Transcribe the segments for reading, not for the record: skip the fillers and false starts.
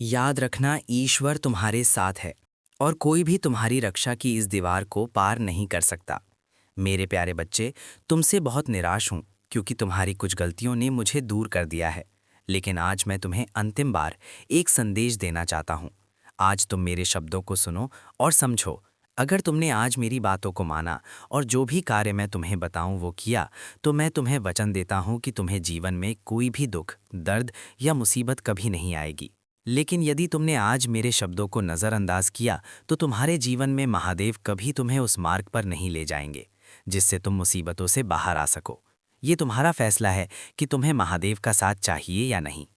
याद रखना, ईश्वर तुम्हारे साथ है और कोई भी तुम्हारी रक्षा की इस दीवार को पार नहीं कर सकता। मेरे प्यारे बच्चे, तुमसे बहुत निराश हूं क्योंकि तुम्हारी कुछ गलतियों ने मुझे दूर कर दिया है। लेकिन आज मैं तुम्हें अंतिम बार एक संदेश देना चाहता हूं। आज तुम मेरे शब्दों को सुनो और समझो। अगर तुमने आज मेरी बातों को माना और जो भी कार्य मैं तुम्हें बताऊं वो किया, तो मैं तुम्हें वचन देता हूं कि तुम्हें जीवन में कोई भी दुख, दर्द या मुसीबत कभी नहीं आएगी। लेकिन यदि तुमने आज मेरे शब्दों को नज़रअंदाज किया, तो तुम्हारे जीवन में महादेव कभी तुम्हें उस मार्ग पर नहीं ले जाएंगे जिससे तुम मुसीबतों से बाहर आ सको। ये तुम्हारा फैसला है कि तुम्हें महादेव का साथ चाहिए या नहीं।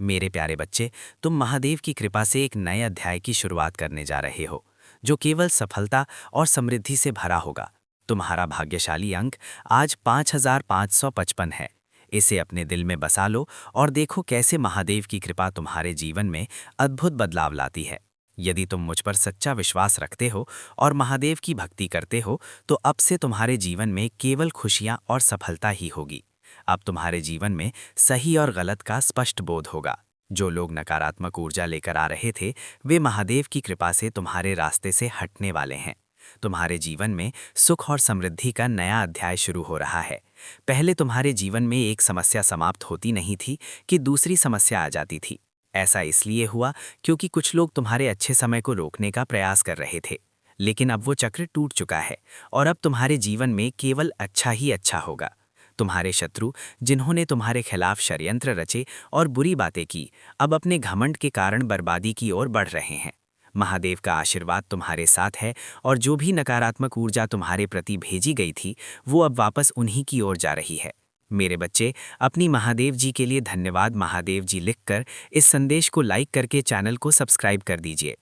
मेरे प्यारे बच्चे, तुम महादेव की कृपा से एक नए अध्याय की शुरुआत करने जा रहे हो, जो केवल सफलता और समृद्धि से भरा होगा। तुम्हारा भाग्यशाली अंक आज 5555 है। इसे अपने दिल में बसा लो और देखो कैसे महादेव की कृपा तुम्हारे जीवन में अद्भुत बदलाव लाती है। यदि तुम मुझ पर सच्चा विश्वास रखते हो और महादेव की भक्ति करते हो, तो अब से तुम्हारे जीवन में केवल खुशियां और सफलता ही होगी। अब तुम्हारे जीवन में सही और गलत का स्पष्ट बोध होगा। जो लोग नकारात्मक ऊर्जा लेकर आ रहे थे, वे महादेव की कृपा से तुम्हारे रास्ते से हटने वाले हैं। तुम्हारे जीवन में सुख और समृद्धि का नया अध्याय शुरू हो रहा है। पहले तुम्हारे जीवन में एक समस्या समाप्त होती नहीं थी कि दूसरी समस्या आ जाती थी। ऐसा इसलिए हुआ क्योंकि कुछ लोग तुम्हारे अच्छे समय को रोकने का प्रयास कर रहे थे। लेकिन अब वो चक्र टूट चुका है और अब तुम्हारे जीवन में केवल अच्छा ही अच्छा होगा। तुम्हारे शत्रु, जिन्होंने तुम्हारे खिलाफ षड्यंत्र रचे और बुरी बातें की, अब अपने घमंड के कारण बर्बादी की ओर बढ़ रहे हैं। महादेव का आशीर्वाद तुम्हारे साथ है और जो भी नकारात्मक ऊर्जा तुम्हारे प्रति भेजी गई थी, वो अब वापस उन्हीं की ओर जा रही है। मेरे बच्चे, अपनी महादेव जी के लिए धन्यवाद महादेव जी लिखकर इस संदेश को लाइक करके चैनल को सब्सक्राइब कर दीजिए।